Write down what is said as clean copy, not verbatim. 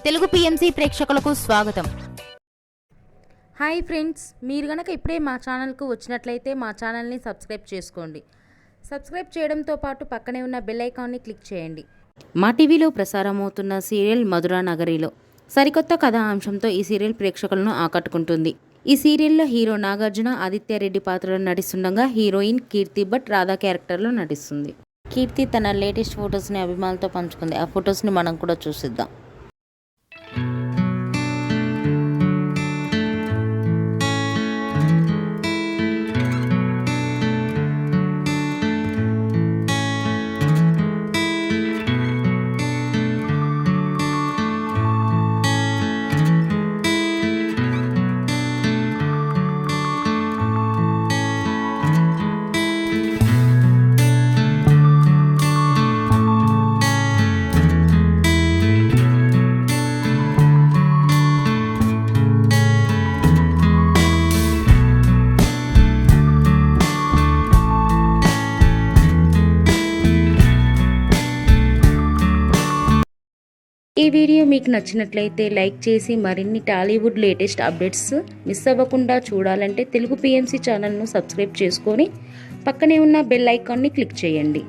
Telugu PMC ప్రేక్షకులకు స్వాగతం. Hi friends, మీరు గనక ఇప్పుడే మా ఛానల్కు వచ్చినట్లయితే మా ఛానల్ని సబ్స్క్రైబ్ చేసుకోండి. సబ్స్క్రైబ్ చేయడంతో పాటు పక్కనే ఉన్న బెల్ ఐకాన్ని క్లిక్ చేయండి. మా టీవీలో ప్రసారమవుతున్న సీరియల్ మధురా నగరిలో సరికొత్త కథా అంశంతో ఈ సీరియల్ ప్రేక్షకులను ఆకట్టుకుంటుంది. ఈ సీరియల్లో హీరో నాగార్జున ఆదిత్య రెడ్డి పాత్రలో నటిస్తుండగా హీరోయిన్ కీర్తి భట్ రాధా క్యారెక్టర్లో నటిస్తుంది. కీర్తి తన లేటెస్ట్ ఫొటోస్ని అభిమానులతో పంచుకుంది. ఆ ఫొటోస్ని మనం కూడా చూసిద్దాం. ఈ వీడియో మీకు నచ్చినట్లయితే లైక్ చేసి మరిన్ని టాలీవుడ్ లేటెస్ట్ అప్డేట్స్ మిస్ అవ్వకుండా చూడాలంటే తెలుగు పిఎంసి ఛానల్ను సబ్స్క్రైబ్ చేసుకొని పక్కనే ఉన్న బెల్ ఐకాన్ని క్లిక్ చేయండి.